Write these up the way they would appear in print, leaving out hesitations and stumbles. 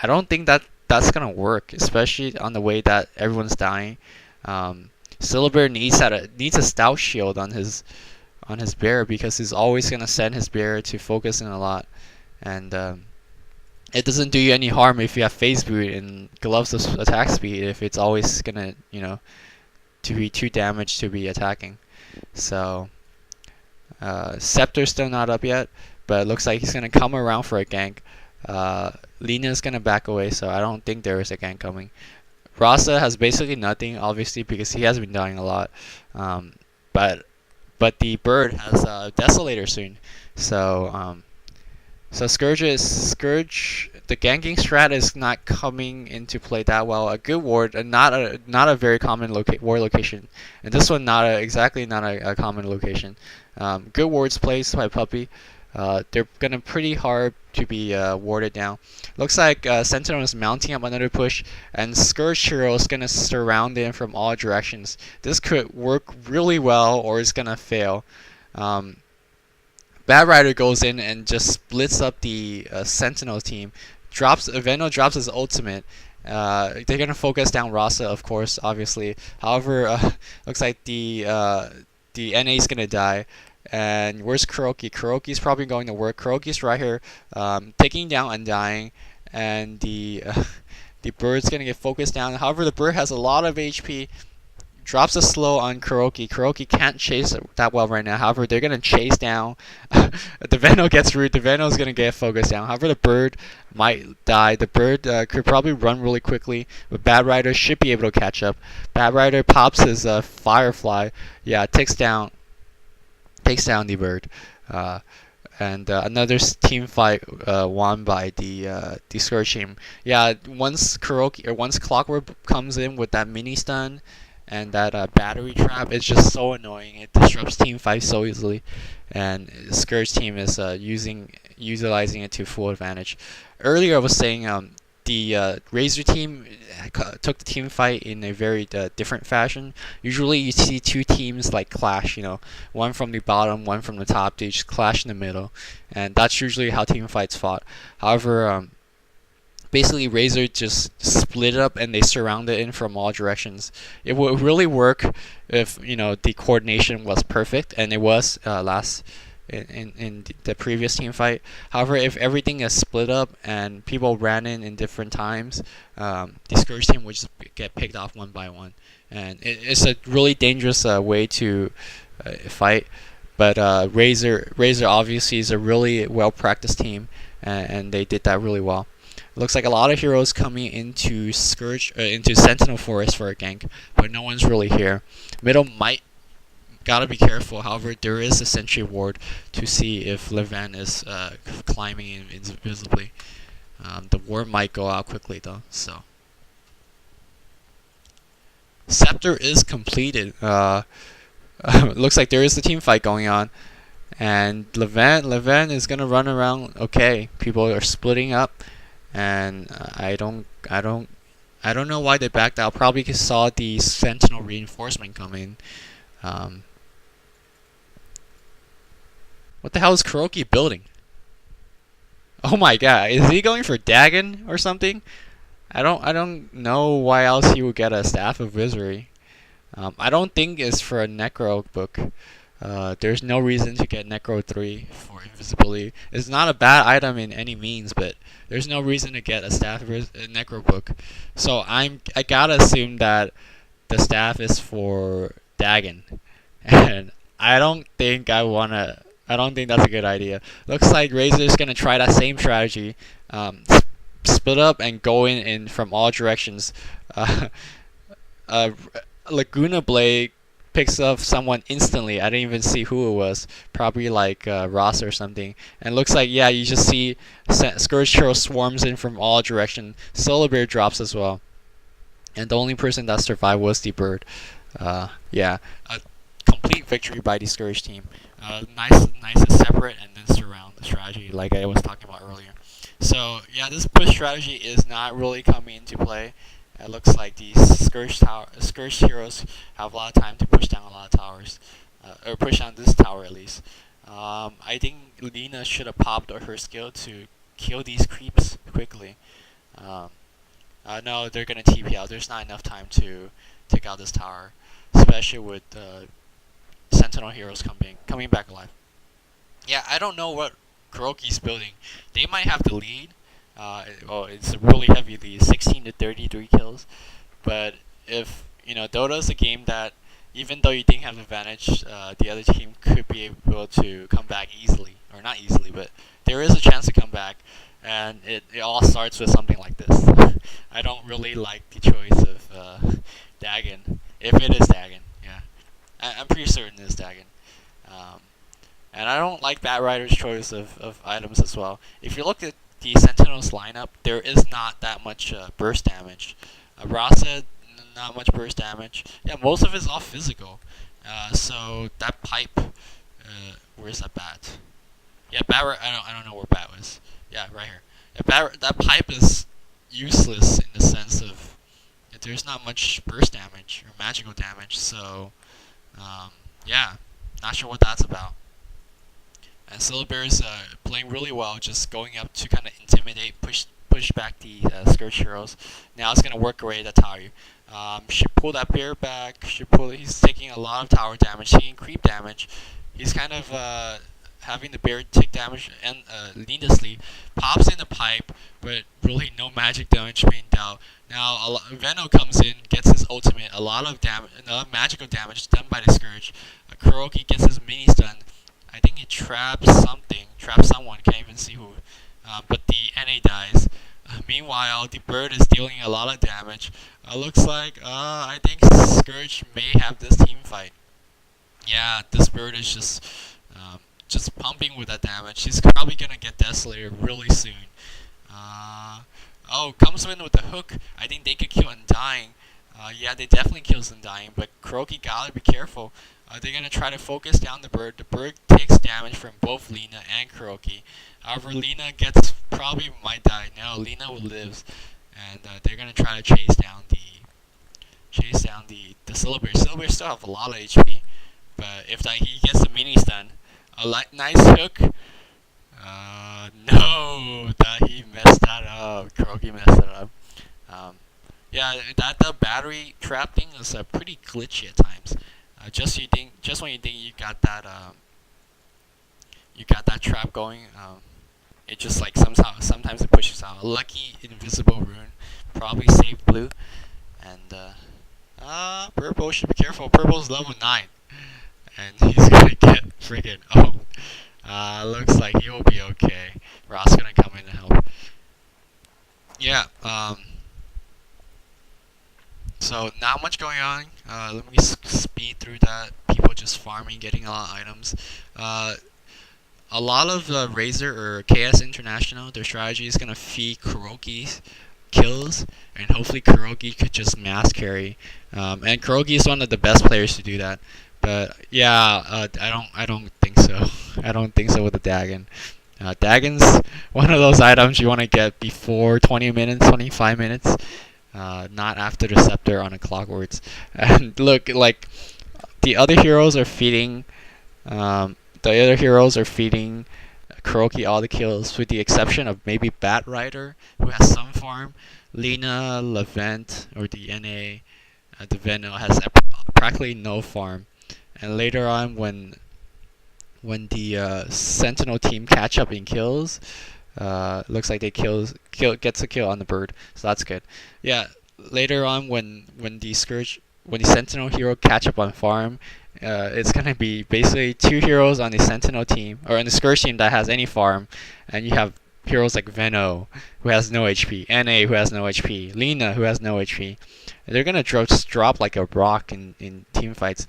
I don't think that's gonna work, especially on the way that everyone's dying. Syllabert needs a stout shield on his bearer, because he's always gonna send his bearer to focus in a lot, and it doesn't do you any harm if you have phase boot and gloves of attack speed if it's always gonna to be too damaged to be attacking. So Scepter's still not up yet, but it looks like he's gonna come around for a gank. Lina's gonna back away, so I don't think there is a gank coming. Rasa has basically nothing, obviously, because he has been dying a lot. But the bird has a Desolator soon, so Scourge, the ganking strat is not coming into play that well. A good ward, not a very common ward location, and this one exactly not a common location. Good wards placed by Puppey. They're gonna pretty hard to be warded down. Looks like Sentinel is mounting up another push, and Scourge hero is gonna surround him from all directions. This could work really well, or it's gonna fail. Bad Rider goes in and just splits up the Sentinel team. Veno drops his ultimate. They're gonna focus down Rasa, of course, obviously. However, looks like the NA is gonna die. And where's KuroKy? KuroKy's probably going to work. KuroKy's right here, taking down Undying, and the bird's gonna get focused down. However, the bird has a lot of HP. Drops a slow on KuroKy. KuroKy can't chase that well right now. However, they're gonna chase down. The Veno gets root. The Veno's gonna get focused down. However, the bird might die. The bird could probably run really quickly, but Bad Rider should be able to catch up. Bad Rider pops his Firefly. Yeah, takes down the bird. And another team fight won by the Scourge team. Yeah, once Clockwork comes in with that mini stun and that battery trap, it's just so annoying. It disrupts team fights so easily, and Scourge team is utilizing it to full advantage. Earlier I was saying the Razer team took the team fight in a very different fashion. Usually you see two teams like clash, one from the bottom, one from the top. They just clash in the middle, and that's usually how team fights fought. However, basically Razer just split up and they surrounded in from all directions. It would really work if the coordination was perfect, and it was in the previous team fight. However, if everything is split up and people ran in different times, the Scourge team would just get picked off one by one, and it's a really dangerous way to fight. But Razer obviously is a really well practiced team, and they did that really well. Looks like a lot of heroes coming into into Sentinel Forest for a gank, but no one's really here. Middle might gotta be careful. However, there is a sentry ward to see if LevenT is climbing invisibly. The ward might go out quickly though. So Scepter is completed. Looks like there is a team fight going on, and LevenT is gonna run around. Okay, people are splitting up. And I don't know why they backed out. Probably because saw the Sentinel reinforcement coming. What the hell is KuroKy building? Oh my god, is he going for Dagon or something? I don't know why else he would get a Staff of Wizardry. I don't think it's for a Necro book. There's no reason to get Necro 3 for invisibility. It's not a bad item in any means, but there's no reason to get a Staff of Necro book. So I gotta assume that the staff is for Dagon, and I don't think that's a good idea. Looks like Razer's gonna try that same strategy, split up and go in from all directions. Laguna Blade picks up someone instantly. I didn't even see who it was. Probably like Ross or something. And looks like, yeah, you just see Scourge Hero swarms in from all directions. Solar Bear drops as well. And the only person that survived was the bird. Yeah, a complete victory by the Scourge team. Nice and separate, and then surround the strategy like I was talking about earlier. So yeah, this push strategy is not really coming into play. It looks like these Scourge heroes have a lot of time to push down a lot of towers, or push down this tower at least. I think Lina should have popped her skill to kill these creeps quickly. Um, no, they're gonna TP out. There's not enough time to take out this tower, especially with Sentinel heroes coming back alive. Yeah, I don't know what KuroKy's building. They might have the lead. It's a really heavy lead, 16 to 33 kills. But if Dota's a game that even though you didn't have advantage, the other team could be able to come back easily, or not easily, but there is a chance to come back, and it all starts with something like this. I don't really like the choice of Dagon, if it is Dagon. Yeah, I'm pretty certain it's Dagon. Um, and I don't like Batrider's choice of items as well. If you look at the Sentinel's lineup, there is not that much burst damage. Rasa, not much burst damage. Yeah, most of it's all physical. So that pipe, where's that bat? Yeah, bat. I don't know where bat was. Yeah, right here. Yeah, that pipe is useless in the sense of there's not much burst damage or magical damage. So, yeah, not sure what that's about. And Syllabear's playing really well, just going up to kind of intimidate, push back the Scourge heroes. Now it's gonna work away at the tower. Should pull that bear back. He's taking a lot of tower damage, taking creep damage. He's kind of having the bear take damage and needlessly pops in the pipe, but really no magic damage being dealt. Now Veno comes in, gets his ultimate, a lot of magical damage done by the Scourge. KuroKy gets his mini stun. I think he traps someone, can't even see who. But the NA dies. Meanwhile, the bird is dealing a lot of damage. Looks like, I think Scourge may have this team fight. Yeah, this bird is just pumping with that damage. He's probably gonna get Desolator really soon. Comes in with the hook. I think they could kill Undying. Yeah, they definitely kills Undying, but KuroKy gotta be careful. They're gonna try to focus down the bird. The bird takes damage from both Lina and KuroKy. However, Lina probably might die. No, Lina lives, and they're gonna try to chase down the Syllabear. Syllabear still have a lot of HP, but if he gets the mini stun, nice hook. No, he messed that up. KuroKy messed that up. Yeah, the battery trap thing is pretty glitchy at times. Just when you think you got that trap going, it just like sometimes it pushes out. A lucky invisible rune probably saved blue, and purple should be careful. Purple's level 9, and he's gonna get freaking owned. Looks like he will be okay. Ross gonna come in and help. Yeah. So not much going on. Let me speed through that. People just farming, getting a lot of items. A lot of Razer or KS International, their strategy is gonna feed KuroKy's kills, and hopefully KuroKy could just mass carry. And KuroKy is one of the best players to do that. But yeah, I don't think so. I don't think so with the Dagon. Dagon's one of those items you want to get before 20 minutes, 25 minutes. Not after the scepter on a clockworks. And look, like the other heroes are feeding KuroKy all the kills, with the exception of maybe Batrider, who has some farm. Lina, LevenT, or the NA, the Veno has practically no farm. And later on, when the Sentinel team catch up in kills, looks like they gets a kill on the bird, so that's good. Yeah, later on when the Sentinel hero catch up on farm, it's gonna be basically 2 heroes on the Sentinel team or on the Scourge team that has any farm, and you have heroes like Veno, who has no HP, NA, who has no HP, Lina, who has no HP. They're gonna just drop like a rock in team fights.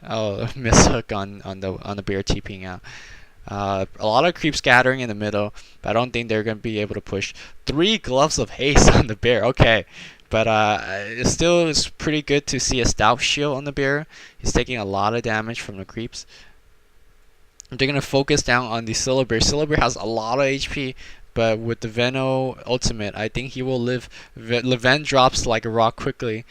Oh, miss hook on the bear TPing out. A lot of creep scattering in the middle, but I don't think they're going to be able to push. 3 gloves of haste on the bear, okay. But it's pretty good to see a stout shield on the bear. He's taking a lot of damage from the creeps. They're going to focus down on the Syllabear. Syllabear has a lot of HP, but with the Veno ultimate, I think he will live. LevenT drops like a rock quickly,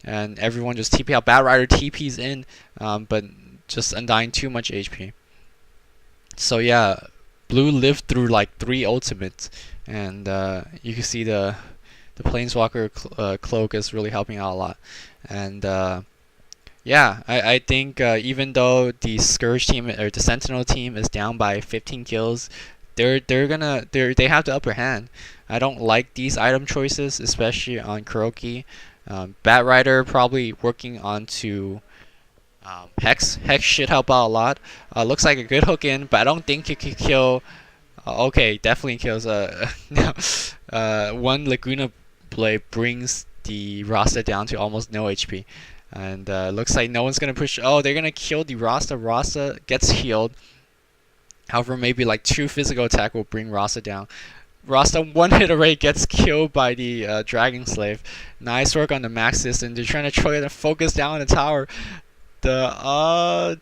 and everyone just TP out. Batrider TP's in, but just Undying too much HP. So yeah, Blue lived through like 3 ultimates, and you can see the Planeswalker cloak is really helping out a lot. And yeah, I think even though the Scourge team or the Sentinel team is down by 15 kills, they have the upper hand. I don't like these item choices, especially on KuroKy. Bat Rider probably working onto Hex. Hex should help out a lot. Looks like a good hook in, but I don't think you could kill. Okay, definitely kills. One Laguna Blade brings the Rasta down to almost no HP. And looks like no one's gonna push. Oh, they're gonna kill the Rasta. Rasta gets healed. However, maybe like 2 physical attack will bring Rasta down. Rasta 1 hit array gets killed by the Dragon Slave. Nice work on the Maxis, and they're trying to try to focus down on the tower. The